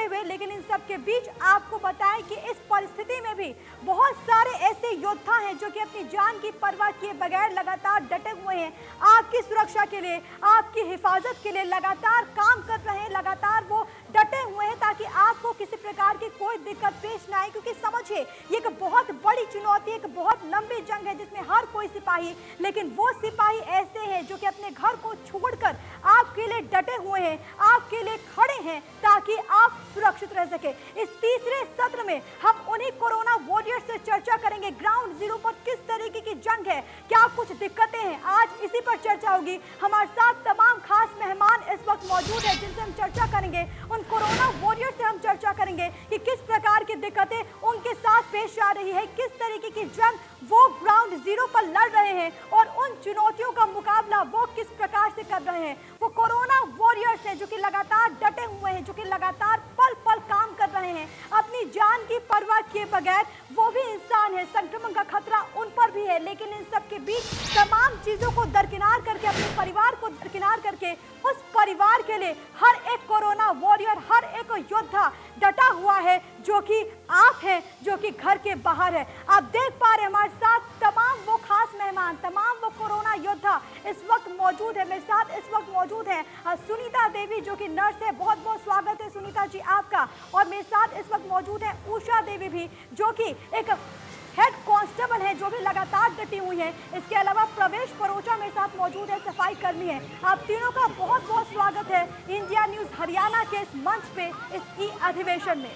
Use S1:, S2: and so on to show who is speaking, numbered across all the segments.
S1: करते हुए, लेकिन इन सब के बीच आपको बताएं कि इस परिस्थिति में भी बहुत सारे ऐसे योद्धा हैं जो कि अपनी जान की परवाह किए बगैर लगातार डटे हुए हैं, आपकी सुरक्षा के लिए, आपकी हिफाजत के लिए लगातार काम कर रहे हैं, लगातार वो डटे हुए हैं ताकि आपको किसी प्रकार की कोई दिक्कत पेश ना आए। क्योंकि समझिए ये एक बहुत बड़ी चुनौती, एक बहुत लंबी जंग है जिसमें हर कोई सिपाही, लेकिन वो सिपाही ऐसे हैं जो कि अपने घर को छोड़कर आपके लिए डटे हुए हैं, आपके लिए खड़े हैं ताकि आप सुरक्षित रह सके। इस तीसरे सत्र में हम उन्हीं कोरोना वॉरियर्स से चर्चा करेंगे। ग्राउंड जीरो पर किस तरीके की जंग है, क्या कुछ दिक्कतें हैं, आज इसी पर चर्चा होगी। हमारे साथ तमाम खास मेहमान इस वक्त मौजूद है जिनसे हम चर्चा करेंगे। उन कोरोना वॉरियर्स से हम चर्चा करेंगे कि किस प्रकार की दिक्कतें उनके साथ पेश आ रही है, किस तरीके की जंग वो ग्राउंड जीरो पर लड़ रहे हैं और उन चुनौतियों का मुकाबला वो किस प्रकार से कर रहे हैं। वो कोरोना वॉरियर्स हैं जो कि लगातार डटे हुए हैं, जो कि लगातार पल पल काम कर रहे हैं अपनी जान की परवाह किए बगैर। वो भी इंसान है, संक्रमण का खतरा उन पर भी है, लेकिन इन सब के बीच तमाम चीजों को दरकिनार करके, अपने परिवार को दरकिनार करके, उस परिवार के लिए हर एक कोरोना वॉरियर, हर एक योद्धा डटा हुआ है जो कि आप हैं, जो कि घर के बाहर है। आप देख पा रहे हैं हमारे साथ तमाम वो खास मेहमान, तमाम वो कोरोना योद्धा इस वक्त मौजूद है। मेरे साथ इस वक्त मौजूद हैं सुनीता देवी जो कि नर्स है, बहुत बहुत स्वागत है सुनीता जी आपका। और मेरे साथ इस वक्त मौजूद है उषा देवी भी जो कि एक हेड कांस्टेबल है, जो भी लगातार डटी हुई है। इसके अलावा प्रवेश परोचा मेरे साथ मौजूद है, सफाई कर्मी है। आप तीनों का बहुत बहुत स्वागत है इंडिया न्यूज हरियाणा के इस मंच पे, इस ई अधिवेशन में।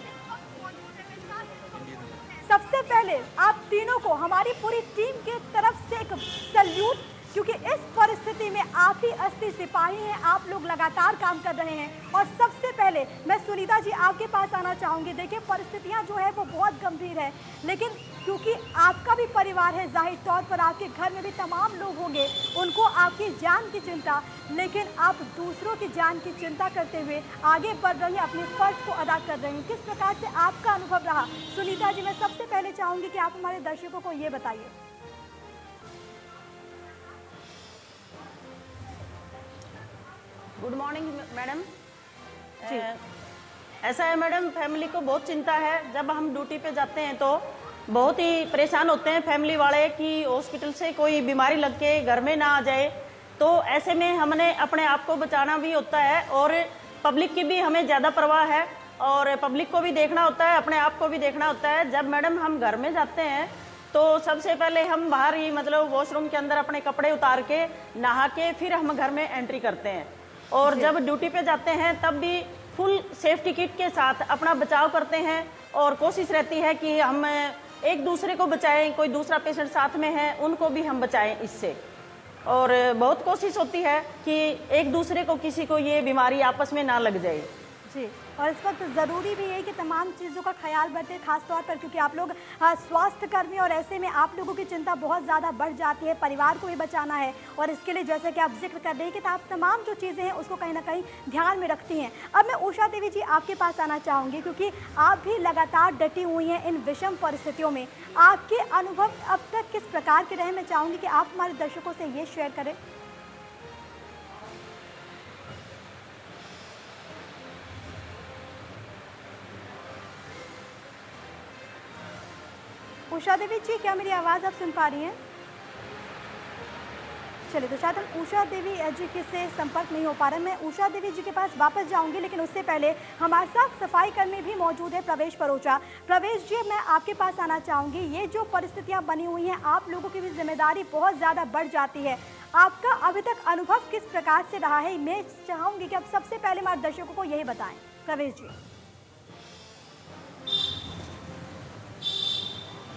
S1: सबसे पहले आप तीनों को हमारी पूरी टीम की तरफ से एक सैल्यूट, क्योंकि इस परिस्थिति में आप ही असली सिपाही हैं, आप लोग लगातार काम कर रहे हैं। और सबसे पहले मैं सुनीता जी आपके पास आना चाहूंगी। देखिए परिस्थितियां जो है वो बहुत गंभीर है, लेकिन क्योंकि आपका भी परिवार है, जाहिर तौर पर आपके घर में भी तमाम लोग होंगे, उनको आपकी जान की चिंता, लेकिन आप दूसरों की जान की चिंता करते हुए आगे बढ़ रही हैं, अपने फर्ज को अदा कर रही हैं। किस प्रकार से आपका अनुभव रहा? सुनीता जी, मैं सबसे पहले चाहूंगी कि आप हमारे दर्शकों को ये बताइए।
S2: Good morning madam. ऐसा है मैडम, फैमिली को बहुत चिंता है। जब हम ड्यूटी पे जाते हैं तो बहुत ही परेशान होते हैं फैमिली वाले कि हॉस्पिटल से कोई बीमारी लग के घर में ना आ जाए। तो ऐसे में हमने अपने आप को बचाना भी होता है और पब्लिक की भी हमें ज़्यादा परवाह है और पब्लिक को भी देखना होता है, अपने आप को भी देखना होता है। जब मैडम हम घर में जाते हैं तो सबसे पहले हम बाहर ही मतलब वॉशरूम के अंदर अपने कपड़े उतार के नहा के फिर हम घर में एंट्री करते हैं। और जब ड्यूटी पे जाते हैं तब भी फुल सेफ्टी किट के साथ अपना बचाव करते हैं और कोशिश रहती है कि हम एक दूसरे को बचाएं, कोई दूसरा पेशेंट साथ में है उनको भी हम बचाएं इससे। और बहुत कोशिश होती है कि एक दूसरे को, किसी को ये बीमारी आपस में ना लग जाए
S1: जी। और इस वक्त ज़रूरी भी है कि तमाम चीज़ों का ख्याल बरतें, खासतौर पर क्योंकि आप लोग स्वास्थ्य कर्मी और ऐसे में आप लोगों की चिंता बहुत ज़्यादा बढ़ जाती है, परिवार को भी बचाना है। और इसके लिए जैसे कि आप जिक्र कर रहे हैं कि आप तमाम जो चीज़ें हैं उसको कहीं ना कहीं ध्यान में रखती हैं। अब मैं उषा देवी जी आपके पास आना चाहूँगी, क्योंकि आप भी लगातार डटी हुई हैं इन विषम परिस्थितियों में। आपके अनुभव अब तक किस प्रकार के रहे, मैं चाहूँगी कि आप हमारे दर्शकों से ये शेयर करें। उषा देवी जी, क्या मेरी आवाज़ आप सुन पा रही हैं? चलिए, तो शायद हम उषा देवी जी के से संपर्क नहीं हो पा रहा है। मैं उषा देवी जी के पास वापस जाऊंगी, लेकिन उससे पहले हमारे साथ सफाई कर्मी भी मौजूद है, प्रवेश परोचा। प्रवेश जी, मैं आपके पास आना चाहूँगी। ये जो परिस्थितियाँ बनी हुई हैं, आप लोगों की भी जिम्मेदारी बहुत ज़्यादा बढ़ जाती है। आपका अभी तक अनुभव किस प्रकार से रहा है? मैं चाहूँगी कि आप सबसे पहले हमारे दर्शकों को यही बताएँ। प्रवेश जी।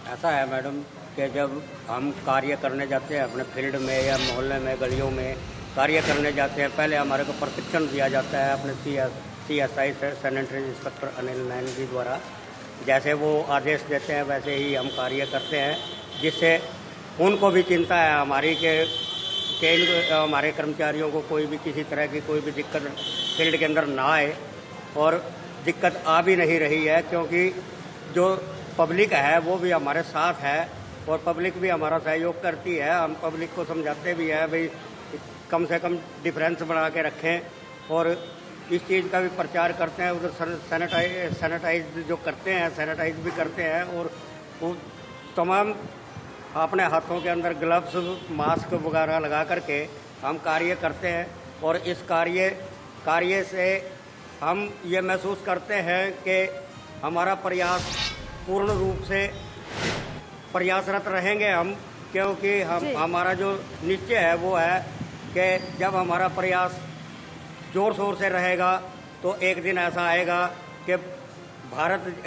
S3: ऐसा है मैडम कि जब हम कार्य करने जाते हैं अपने फील्ड में या मोहल्ले में, गलियों में कार्य करने जाते हैं, पहले हमारे को प्रशिक्षण दिया जाता है अपने CSI से, सैनिटरी इंस्पेक्टर अनिल नैन जी द्वारा। जैसे वो आदेश देते हैं वैसे ही हम कार्य करते हैं, जिससे उनको भी चिंता है हमारी के हमारे कर्मचारियों को कोई भी किसी तरह की कोई भी दिक्कत फील्ड के अंदर ना आए। और दिक्कत आ भी नहीं रही है, क्योंकि जो पब्लिक है वो भी हमारे साथ है और पब्लिक भी हमारा सहयोग करती है। हम पब्लिक को समझाते भी हैं भाई कम से कम डिफरेंस बना के रखें और इस चीज़ का भी प्रचार करते हैं। उधर सैनिटाइज जो करते हैं, सैनिटाइज भी करते हैं और वो तमाम अपने हाथों के अंदर ग्लव्स, मास्क वगैरह लगा करके हम कार्य करते हैं। और इस कार्य से हम ये महसूस करते हैं कि हमारा प्रयास पूर्ण रूप से प्रयासरत रहेंगे हम, क्योंकि हमारा जो निश्चय है वो है कि जब हमारा प्रयास जोर शोर से रहेगा तो एक दिन ऐसा आएगा कि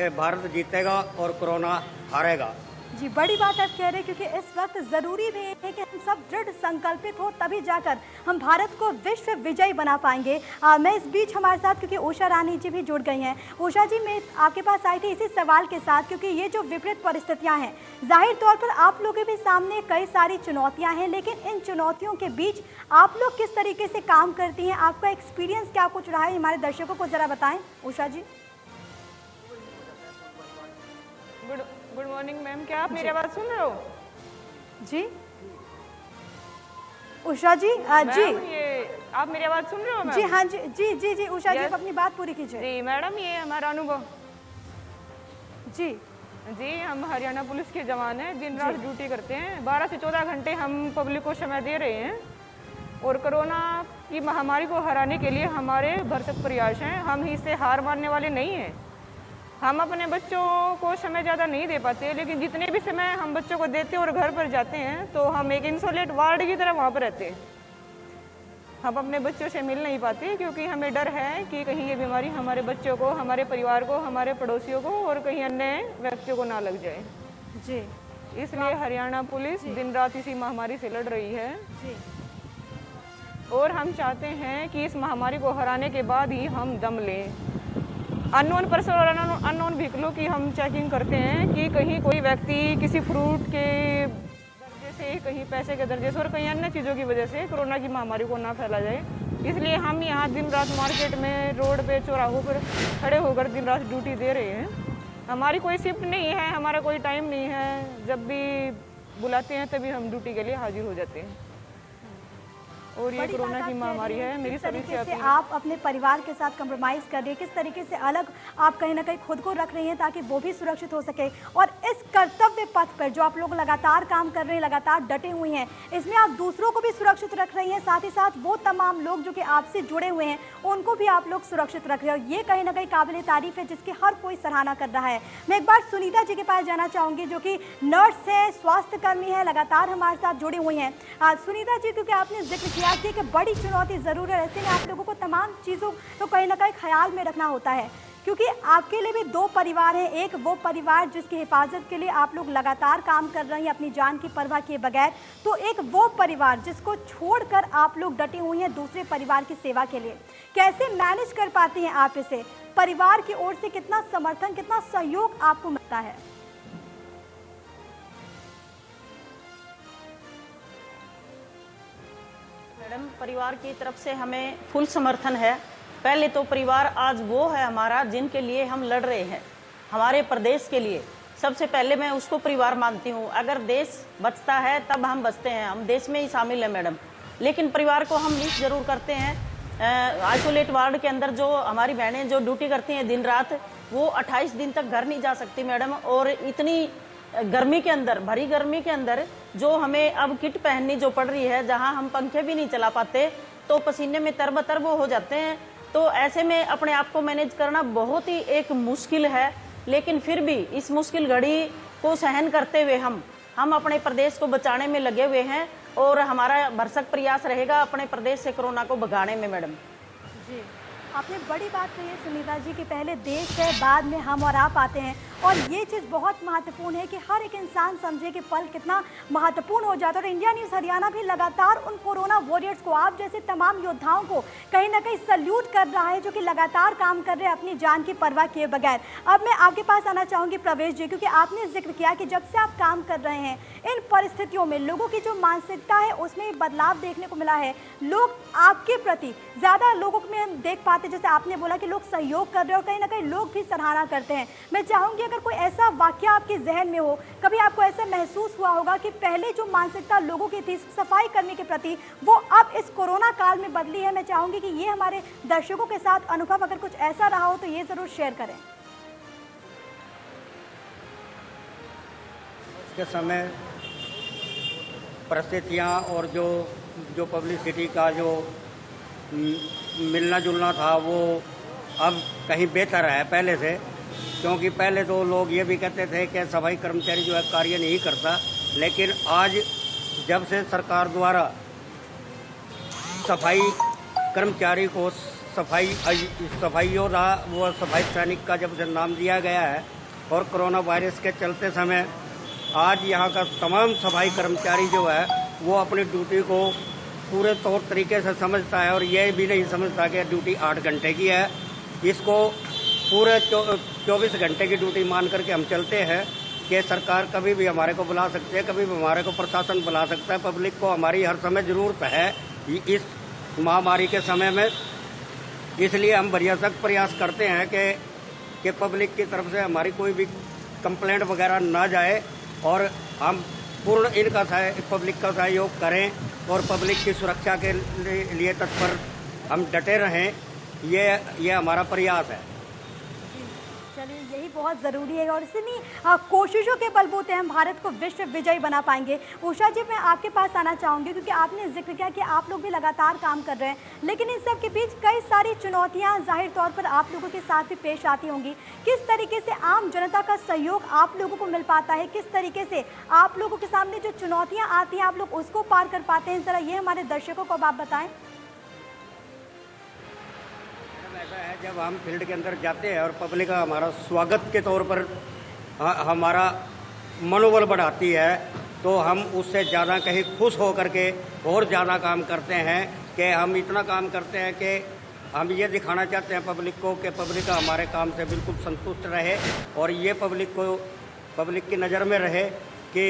S3: भारत जीतेगा और कोरोना हारेगा।
S1: जी, बड़ी बात आप कह रहे हैं, क्योंकि इस वक्त ज़रूरी भी है कि हम सब दृढ़ संकल्पित हो, तभी जाकर हम भारत को विश्व विजयी बना पाएंगे। मैं इस बीच हमारे साथ, क्योंकि उषा रानी जी भी जुड़ गई हैं। उषा जी, मैं आपके पास आई थी इसी सवाल के साथ, क्योंकि ये जो विपरीत परिस्थितियां हैं, जाहिर तौर पर आप लोगों के भी सामने कई सारी चुनौतियाँ हैं, लेकिन इन चुनौतियों के बीच आप लोग किस तरीके से काम करती हैं? आपका एक्सपीरियंस क्या कुछ रहा है, हमारे दर्शकों को ज़रा बताएँ उषा जी।
S4: गुड मॉर्निंग मैम, क्या आप मेरी आवाज़ सुन रहे हो?
S1: जी उषा जी, जी
S4: ये आप मेरी आवाज़ सुन रहे हो मैम?
S1: जी हाँ जी जी जी जी उषा जी, आप अपनी बात पूरी कीजिए।
S4: जी मैडम, ये हमारा अनुभव।
S1: जी
S4: जी, हम हरियाणा पुलिस के जवान हैं, दिन रात ड्यूटी करते हैं। 12 से 14 घंटे हम पब्लिक को समय दे रहे हैं और कोरोना की महामारी को हराने के लिए हमारे भरसक प्रयास हैं। हम इससे हार मानने वाले नहीं हैं। हम अपने बच्चों को समय ज़्यादा नहीं दे पाते, लेकिन जितने भी समय हम बच्चों को देते हैं और घर पर जाते हैं तो हम एक इंसोलेट वार्ड की तरह वहाँ पर रहते हैं। हम अपने बच्चों से मिल नहीं पाते क्योंकि हमें डर है कि कहीं ये बीमारी हमारे बच्चों को, हमारे परिवार को, हमारे पड़ोसियों को और कहीं अन्य व्यक्तियों को ना लग जाए।
S1: जी,
S4: इसलिए हरियाणा पुलिस दिन रात इसी महामारी से लड़ रही है
S1: जी।
S4: और हम चाहते हैं कि इस महामारी को हराने के बाद ही हम दम लें। अननोन पर्सन और अननोन व्हीकलों की हम चेकिंग करते हैं कि कहीं कोई व्यक्ति किसी फ्रूट के दर्जे से, कहीं पैसे के दर्जे से और कहीं अन्य चीज़ों की वजह से कोरोना की महामारी को ना फैला जाए। इसलिए हम यहाँ दिन रात मार्केट में, रोड पे, चौराहों पर खड़े होकर दिन रात ड्यूटी दे रहे हैं। हमारी कोई शिफ्ट नहीं है, हमारा कोई टाइम नहीं है। जब भी बुलाते हैं तभी हम ड्यूटी के लिए हाजिर हो जाते हैं। और ये कोरोना की महामारी है। मेरी सभी से
S1: आप अपने परिवार के साथ कंप्रोमाइज़ कर रही है, किस तरीके से अलग आप कहीं ना कहीं खुद को रख रही हैं ताकि वो भी सुरक्षित हो सके। और इस कर्तव्य पथ पर जो आप लोग लगातार काम कर रहे हैं, लगातार डटे हुए हैं, इसमें आप दूसरों को भी सुरक्षित रख रही हैं, साथ ही साथ वो तमाम लोग जो कि आपसे जुड़े हुए हैं उनको भी आप लोग सुरक्षित रख रहे हो। ये कहीं ना कहीं काबिल तारीफ है, जिसकी हर कोई सराहना कर रहा है। मैं एक बार सुनीता जी के पास जाना चाहूँगी, जो कि नर्स है, स्वास्थ्य कर्मी है, लगातार हमारे साथ जुड़ी हुई हैं। सुनीता जी, क्योंकि आपने जिक्र किया कि बड़ी चुनौती ज़रूर है, ऐसे में आप लोगों को तमाम चीज़ों को कहीं ना कहीं ख्याल में रखना होता है, क्योंकि आपके लिए भी दो परिवार हैं। एक वो परिवार जिसकी हिफाजत के लिए आप लोग लगातार काम कर रहे हैं अपनी जान की परवाह किए बगैर, तो एक वो परिवार जिसको छोड़कर आप लोग डटी हुई हैं दूसरे परिवार की सेवा के लिए। कैसे मैनेज कर पाती हैं आप इसे? परिवार की ओर से कितना समर्थन, कितना सहयोग आपको मिलता है?
S2: मैडम, परिवार की तरफ से हमें फुल समर्थन है। पहले तो परिवार आज वो है हमारा जिनके लिए हम लड़ रहे हैं, हमारे प्रदेश के लिए। सबसे पहले मैं उसको परिवार मानती हूँ। अगर देश बचता है तब हम बचते हैं, हम देश में ही शामिल हैं मैडम। लेकिन परिवार को हम मिस जरूर करते हैं। आइसोलेट वार्ड के अंदर जो हमारी बहनें जो ड्यूटी करती हैं दिन रात, वो 28 दिन तक घर नहीं जा सकती मैडम। और इतनी गर्मी के अंदर, भरी गर्मी के अंदर जो हमें अब किट पहननी जो पड़ रही है, जहां हम पंखे भी नहीं चला पाते तो पसीने में तरबतर वो हो जाते हैं। तो ऐसे में अपने आप को मैनेज करना बहुत ही एक मुश्किल है। लेकिन फिर भी इस मुश्किल घड़ी को सहन करते हुए हम अपने प्रदेश को बचाने में लगे हुए हैं और हमारा भरसक प्रयास रहेगा अपने प्रदेश से कोरोना को भगाने में मैडम।
S1: जी, आपने बड़ी बात कही है सुनीता जी कि पहले देश है, बाद में हम और आप आते हैं। और ये चीज़ बहुत महत्वपूर्ण है कि हर एक इंसान समझे कि पल कितना महत्वपूर्ण हो जाता है। और इंडिया न्यूज़ हरियाणा भी लगातार उन कोरोना वॉरियर्स को, आप जैसे तमाम योद्धाओं को कहीं ना कहीं सल्यूट कर रहा है, जो कि लगातार काम कर रहे हैं अपनी जान की परवाह किए बगैर। अब मैं आपके पास आना चाहूँगी प्रवेश जी, क्योंकि आपने जिक्र किया कि जब से आप काम कर रहे हैं इन परिस्थितियों में लोगों की जो मानसिकता है उसमें बदलाव देखने को मिला है। लोग आपके प्रति ज़्यादा लोगों में हम देख पाते, जैसे आपने बोला कि लोग सहयोग कर रहे हैं और कहीं ना कहीं लोग भी सराहना करते हैं। मैं चाहूँगी अगर कोई ऐसा वाक्य आपके जहन में हो, कभी आपको ऐसा महसूस हुआ होगा कि पहले जो मानसिकता लोगों की थी सफाई कर्मी के प्रति, वो अब इस कोरोना काल में बदली है। मैं चाहूंगी कि ये हमारे दर्शकों के साथ अनुभव अगर कुछ ऐसा रहा हो तो ये जरूर शेयर करें।
S3: के समय परिस्थितियाँ और जो पब्लिसिटी का जो मिलना जुलना था वो अब कहीं बेहतर है पहले से, क्योंकि पहले तो लोग ये भी कहते थे कि सफाई कर्मचारी जो है कार्य नहीं करता, लेकिन आज जब से सरकार द्वारा सफाई कर्मचारी को सफाई योद्धा व सफाई सैनिक का जब से नाम दिया गया है और कोरोना वायरस के चलते समय आज यहाँ का तमाम सफाई कर्मचारी जो है वो अपनी ड्यूटी को पूरे तौर तरीके से समझता है और ये भी नहीं समझता कि ड्यूटी 8 घंटे की है। इसको पूरे 24 घंटे की ड्यूटी मान करके हम चलते हैं कि सरकार कभी भी हमारे को बुला सकती है, कभी भी हमारे को प्रशासन बुला सकता है। पब्लिक को हमारी हर समय ज़रूरत है इस महामारी के समय में, इसलिए हम भरसक प्रयास करते हैं कि पब्लिक की तरफ से हमारी कोई भी कंप्लेंट वगैरह ना जाए और हम पूर्ण इनका पब्लिक का सहयोग करें और पब्लिक की सुरक्षा के लिए तत्पर हम डटे रहें, ये हमारा प्रयास है।
S1: चलिए, यही बहुत ज़रूरी है और इतनी कोशिशों के बलबूते हम भारत को विश्व विजयी बना पाएंगे। उषा जी, मैं आपके पास आना चाहूँगी क्योंकि आपने जिक्र किया कि आप लोग भी लगातार काम कर रहे हैं, लेकिन इन सब के बीच कई सारी चुनौतियाँ जाहिर तौर पर आप लोगों के साथ भी पेश आती होंगी। किस तरीके से आम जनता का सहयोग आप लोगों को मिल पाता है, किस तरीके से आप लोगों के सामने जो चुनौतियाँ आती हैं आप लोग उसको पार कर पाते हैं, ज़रा ये हमारे दर्शकों को आप बताएँ।
S3: ऐसा है, जब हम फील्ड के अंदर जाते हैं और पब्लिक का हमारा स्वागत के तौर पर हमारा मनोबल बढ़ाती है, तो हम उससे ज़्यादा कहीं खुश हो करके और ज़्यादा काम करते हैं कि हम इतना काम करते हैं कि हम ये दिखाना चाहते हैं पब्लिक को कि पब्लिक का हमारे काम से बिल्कुल संतुष्ट रहे और ये पब्लिक की नज़र में रहे कि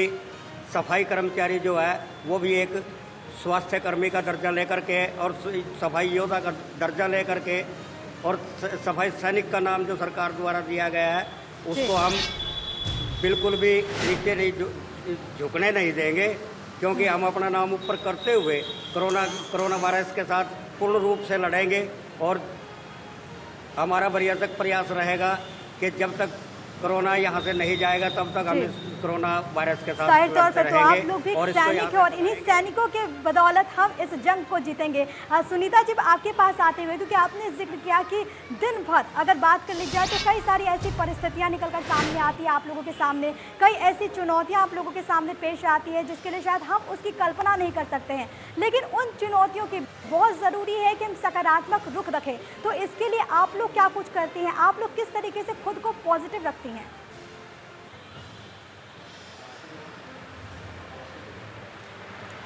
S3: सफाई कर्मचारी जो है वो भी एक स्वास्थ्य कर्मी का दर्जा लेकर के और सफाई योद्धा का दर्जा लेकर के और सफाई सैनिक का नाम जो सरकार द्वारा दिया गया है उसको हम बिल्कुल भी नीचे नहीं झुकने नहीं देंगे, क्योंकि हम अपना नाम ऊपर करते हुए कोरोना वायरस के साथ पूर्ण रूप से लड़ेंगे और हमारा भरसक प्रयास रहेगा कि जब तक कोरोना यहाँ से नहीं जाएगा तब तक हम इस कोरोना वायरस के साथ
S1: जाहिर तौर पर तो आप
S3: रहेंगे
S1: लोग भी
S3: और
S1: सैनिक हैं और इन्हीं सैनिकों के बदौलत हम इस जंग को जीतेंगे। सुनीता जी, आपके पास आते हुए क्योंकि आपने जिक्र किया कि दिन भर अगर बात कर ली जाए तो कई सारी ऐसी परिस्थितियां निकलकर सामने आती है आप लोगों के सामने, कई ऐसी चुनौतियां आप लोगों के सामने पेश आती है जिसके लिए शायद हम उसकी कल्पना नहीं कर सकते हैं, लेकिन उन चुनौतियों की बहुत ज़रूरी है कि हम सकारात्मक रुख रखें। तो इसके लिए आप लोग क्या कुछ करती हैं, आप लोग किस तरीके से खुद को पॉजिटिव रखती हैं?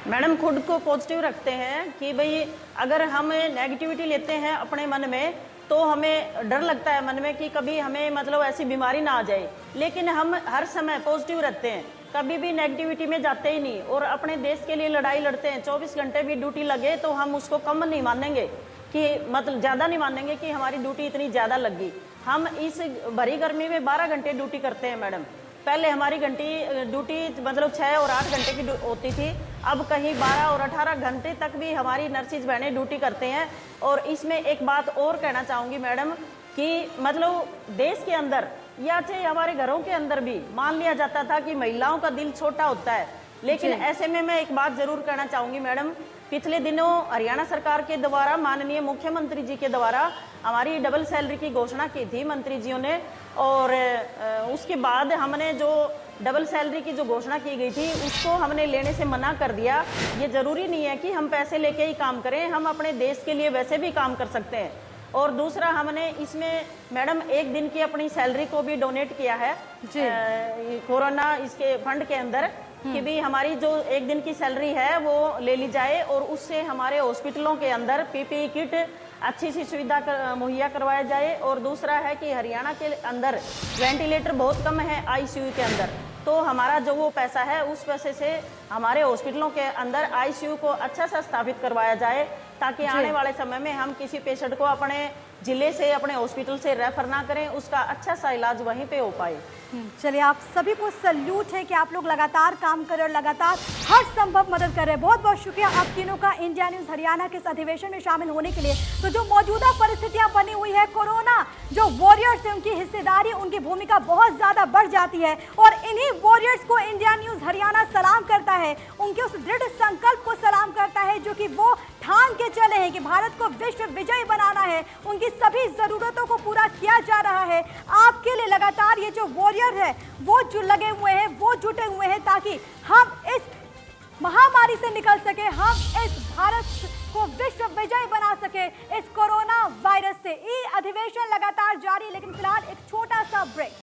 S2: मैडम, खुद को पॉजिटिव रखते हैं कि भाई अगर हम नेगेटिविटी लेते हैं अपने मन में तो हमें डर लगता है मन में कि कभी हमें मतलब ऐसी बीमारी ना आ जाए, लेकिन हम हर समय पॉजिटिव रहते हैं, कभी भी नेगेटिविटी में जाते ही नहीं और अपने देश के लिए लड़ाई लड़ते हैं। 24 घंटे भी ड्यूटी लगे तो हम उसको कम नहीं मानेंगे कि मतलब ज़्यादा नहीं मानेंगे कि हमारी ड्यूटी इतनी ज़्यादा लगी। हम इस भरी गर्मी में 12 घंटे ड्यूटी करते हैं मैडम। पहले हमारी ड्यूटी मतलब 6 और 8 घंटे की होती थी, अब कहीं 12 और 18 घंटे तक भी हमारी नर्सिस बहनें ड्यूटी करते हैं। और इसमें एक बात और कहना चाहूँगी मैडम कि मतलब देश के अंदर या चाहे हमारे घरों के अंदर भी मान लिया जाता था कि महिलाओं का दिल छोटा होता है, लेकिन ऐसे में मैं एक बात ज़रूर कहना चाहूँगी मैडम, पिछले दिनों हरियाणा सरकार के द्वारा माननीय मुख्यमंत्री जी के द्वारा हमारी डबल सैलरी की घोषणा की थी मंत्री जियों ने, और उसके बाद हमने जो डबल सैलरी की जो घोषणा की गई थी उसको हमने लेने से मना कर दिया। ये ज़रूरी नहीं है कि हम पैसे लेके ही काम करें, हम अपने देश के लिए वैसे भी काम कर सकते हैं। और दूसरा, हमने इसमें मैडम 1 दिन की अपनी सैलरी को भी डोनेट किया है कोरोना इसके फंड के अंदर कि भी हमारी जो 1 दिन की सैलरी है वो ले ली जाए और उससे हमारे हॉस्पिटलों के अंदर पीपीई किट अच्छी सी सुविधा मुहैया करवाया जाए। और दूसरा है कि हरियाणा के अंदर वेंटिलेटर बहुत कम है आईसीयू के अंदर, तो हमारा जो वो पैसा है उस पैसे से हमारे हॉस्पिटलों के अंदर आईसीयू को अच्छा सा स्थापित करवाया जाए ताकि आने वाले समय में हम किसी पेशेंट को अपने जिले से, अपने हॉस्पिटल से रेफर ना करें, उसका अच्छा सा इलाज वहीं पे हो पाए।
S1: चलिए, आप सभी को सल्यूट है कि आप लोग लगातार काम कर रहे और लगातार हर संभव मदद कर रहे हैं। बहुत बहुत शुक्रिया आप तीनों का इंडिया न्यूज़ हरियाणा के इस अधिवेशन में शामिल होने के लिए। तो जो मौजूदा परिस्थितियां बनी हुई है, कोरोना जो वॉरियर्स है उनकी हिस्सेदारी, उनकी भूमिका बहुत ज़्यादा बढ़ जाती है और इन्हीं वॉरियर्स को इंडिया न्यूज़ हरियाणा सलाम करता है, उनके उस दृढ़ संकल्प को सलाम करता है जो कि वो ठान के चले हैं कि भारत को विश्व विजयी बनाना है। उनकी सभी ज़रूरतों को पूरा किया जा रहा है। आपके लिए लगातार ये जो वॉरियर है वो जो लगे हुए हैं, वो जुटे हुए हैं ताकि हम इस महामारी से निकल सके, हम इस भारत को विश्व विजयी बना सके इस कोरोना वायरस से। ये अधिवेशन लगातार जारी, लेकिन फिलहाल एक छोटा सा ब्रेक।